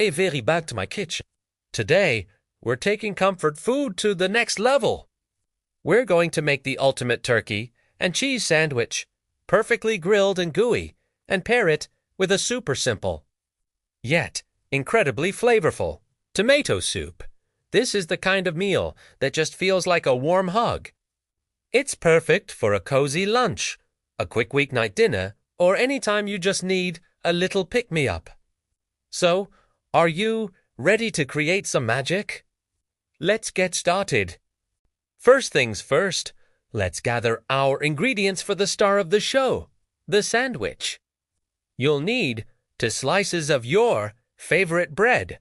et very back to my kitchen. Today, we're taking comfort food to the next level. We're going to make the ultimate turkey and cheese sandwich, perfectly grilled and gooey, and pair it with a super simple, yet incredibly flavorful, tomato soup. This is the kind of meal that just feels like a warm hug. It's perfect for a cozy lunch, a quick weeknight dinner, or any time you just need a little pick-me-up. So, are you ready to create some magic? Let's get started. First things first, let's gather our ingredients for the star of the show, the sandwich. You'll need 2 slices of your favorite bread.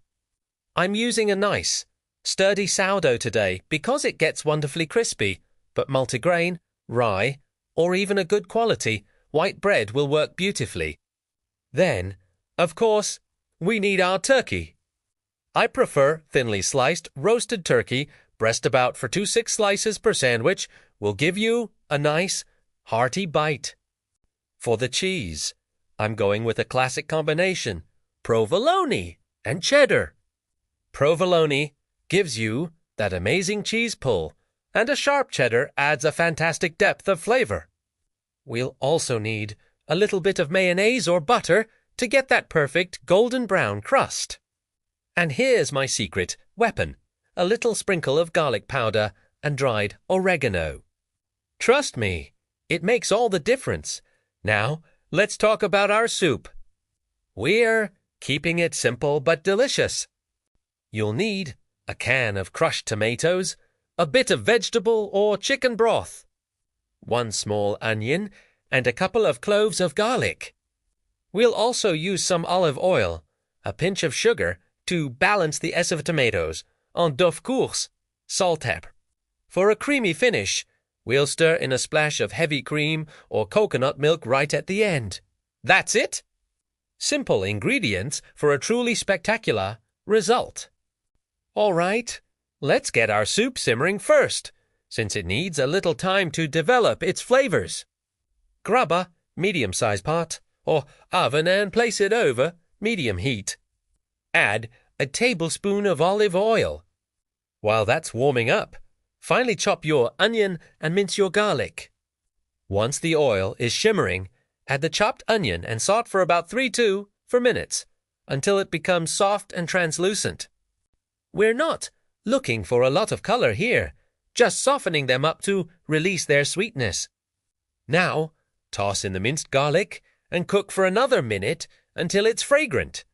I'm using a nice, sturdy sourdough today because it gets wonderfully crispy, but multigrain, rye, or even a good quality white bread will work beautifully. Then, of course, we need our turkey. I prefer thinly sliced roasted turkey. Breast about for 2 6 slices per sandwich will give you a nice, hearty bite. For the cheese, I'm going with a classic combination, provolone and cheddar. Provolone gives you that amazing cheese pull, and a sharp cheddar adds a fantastic depth of flavor. We'll also need a little bit of mayonnaise or butter to get that perfect golden brown crust. And here's my secret weapon, a little sprinkle of garlic powder and dried oregano. Trust me, it makes all the difference. Now, let's talk about our soup. We're keeping it simple but delicious. You'll need a can of crushed tomatoes, a bit of vegetable or chicken broth, 1 small onion, and a couple of cloves of garlic. We'll also use some olive oil, a pinch of sugar to balance the S of tomatoes, en d'oeuf course, salt, pepper. For a creamy finish, we'll stir in a splash of heavy cream or coconut milk right at the end. That's it! Simple ingredients for a truly spectacular result. All right, let's get our soup simmering first, since it needs a little time to develop its flavors. Grab a medium-sized pot or oven and place it over medium heat. Add a tablespoon of olive oil. While that's warming up, finely chop your onion and mince your garlic. Once the oil is shimmering, add the chopped onion and saute for about 3-4 minutes until it becomes soft and translucent. We're not looking for a lot of color here, just softening them up to release their sweetness. Now, toss in the minced garlic and cook for another minute until it's fragrant.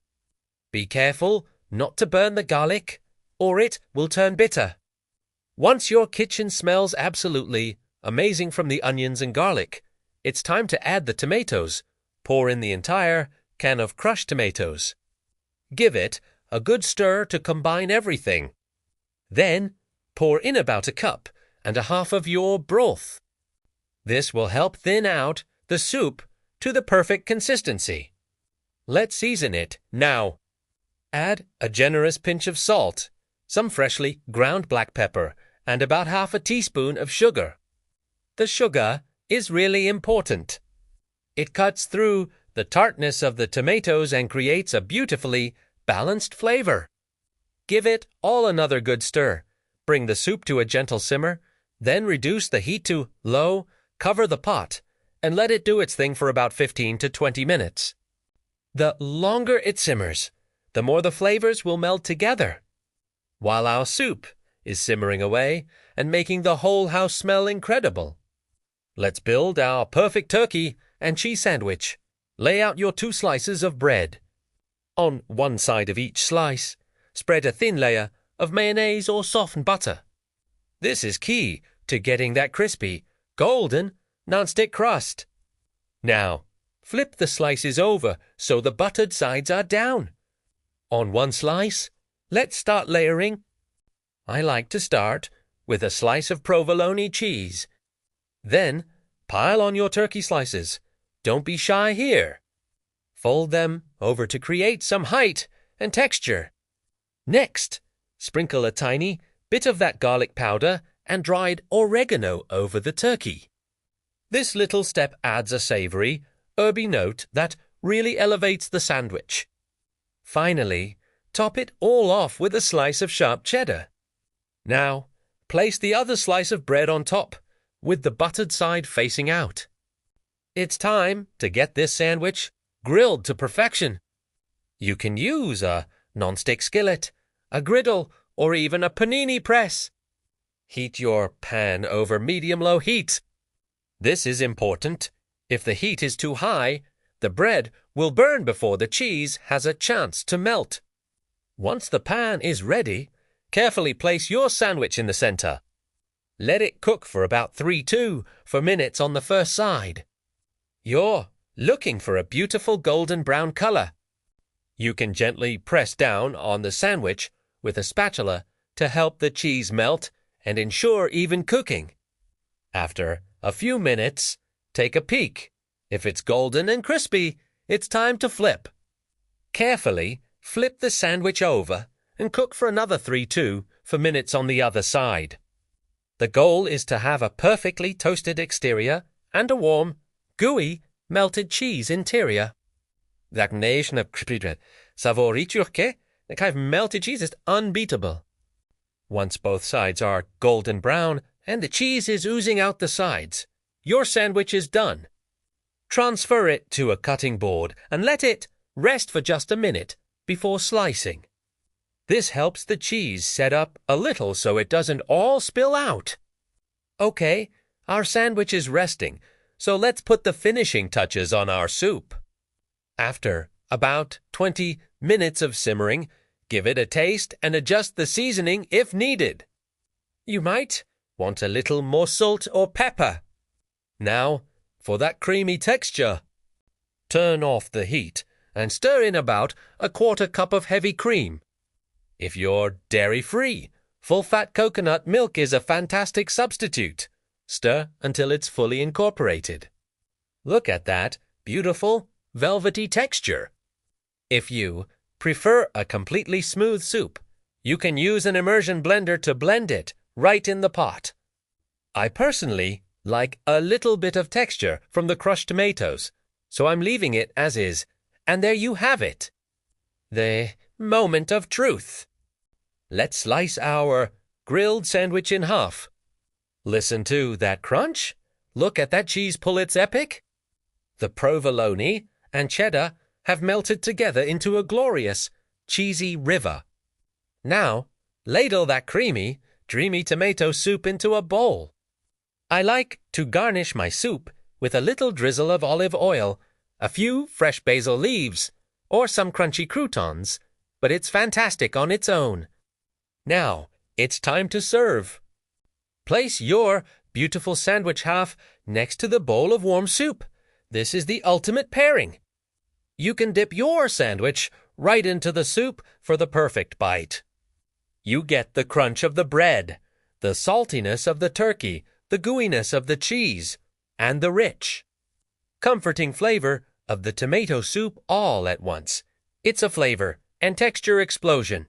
Be careful not to burn the garlic, or it will turn bitter. Once your kitchen smells absolutely amazing from the onions and garlic, it's time to add the tomatoes. Pour in the entire can of crushed tomatoes. Give it a good stir to combine everything. Then, pour in about 1.5 cups of your broth. This will help thin out the soup to the perfect consistency. Let's season it now. Add a generous pinch of salt, some freshly ground black pepper, and about 1/2 teaspoon of sugar. The sugar is really important. It cuts through the tartness of the tomatoes and creates a beautifully balanced flavor. Give it all another good stir. Bring the soup to a gentle simmer, then reduce the heat to low, cover the pot, and let it do its thing for about 15 to 20 minutes. The longer it simmers, the more the flavors will meld together. While our soup is simmering away and making the whole house smell incredible, let's build our perfect turkey and cheese sandwich. Lay out your 2 slices of bread. On one side of each slice, spread a thin layer of mayonnaise or softened butter. This is key to getting that crispy, golden, non-stick crust. Now, flip the slices over so the buttered sides are down. On one slice, let's start layering. I like to start with a slice of provolone cheese. Then, pile on your turkey slices. Don't be shy here. Fold them over to create some height and texture. Next, sprinkle a tiny bit of that garlic powder and dried oregano over the turkey. This little step adds a savory, herby note that really elevates the sandwich. Finally, Top it all off with a slice of sharp cheddar. Now, place the other slice of bread on top, with the buttered side facing out. It's time to get this sandwich grilled to perfection. You can use a non-stick skillet, a griddle, or even a panini press. Heat your pan over medium-low heat. This is important. If the heat is too high, the bread will burn before the cheese has a chance to melt. Once the pan is ready, carefully place your sandwich in the center. Let it cook for about 3–4 minutes on the first side. You're looking for a beautiful golden brown color. You can gently press down on the sandwich with a spatula to help the cheese melt and ensure even cooking. After a few minutes, take a peek. If it's golden and crispy, it's time to flip. Carefully flip the sandwich over and cook for another 3–4 minutes on the other side. The goal is to have a perfectly toasted exterior and a warm, gooey, melted cheese interior. That nation of savoricurke, the kind of melted cheese is unbeatable. Once both sides are golden brown and the cheese is oozing out the sides, your sandwich is done. Transfer it to a cutting board and let it rest for just a minute before slicing. This helps the cheese set up a little so it doesn't all spill out. Okay, our sandwich is resting, so let's put the finishing touches on our soup. After about 20 minutes of simmering, give it a taste and adjust the seasoning if needed. You might want a little more salt or pepper. Now, for that creamy texture. Turn off the heat and stir in about a 1/4 cup of heavy cream. If you're dairy-free, full-fat coconut milk is a fantastic substitute. Stir until it's fully incorporated. Look at that beautiful, velvety texture. If you prefer a completely smooth soup, you can use an immersion blender to blend it right in the pot. I personally like a little bit of texture from the crushed tomatoes, so I'm leaving it as is. And there you have it. The moment of truth. Let's slice our grilled sandwich in half. Listen to that crunch. Look at that cheese pull, it's epic. The provolone and cheddar have melted together into a glorious, cheesy river. Now, ladle that creamy, dreamy tomato soup into a bowl. I like to garnish my soup with a little drizzle of olive oil, a few fresh basil leaves, or some crunchy croutons, but it's fantastic on its own. Now, it's time to serve. Place your beautiful sandwich half next to the bowl of warm soup. This is the ultimate pairing. You can dip your sandwich right into the soup for the perfect bite. You get the crunch of the bread, the saltiness of the turkey, the gooiness of the cheese, and the rich, comforting flavor of the tomato soup all at once. It's a flavor and texture explosion.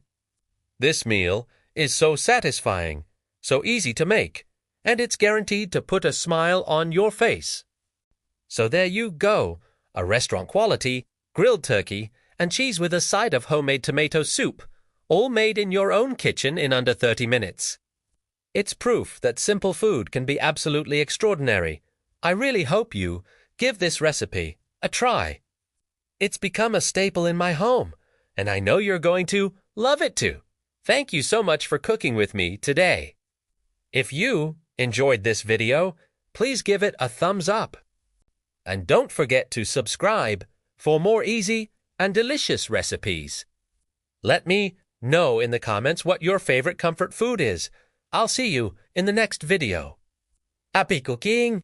This meal is so satisfying, so easy to make, and it's guaranteed to put a smile on your face. So there you go, a restaurant-quality grilled turkey and cheese with a side of homemade tomato soup, all made in your own kitchen in under 30 minutes. It's proof that simple food can be absolutely extraordinary. I really hope you give this recipe a try. It's become a staple in my home, and I know you're going to love it too. Thank you so much for cooking with me today. If you enjoyed this video, please give it a thumbs up. And don't forget to subscribe for more easy and delicious recipes. Let me know in the comments what your favorite comfort food is. I'll see you in the next video. Happy cooking!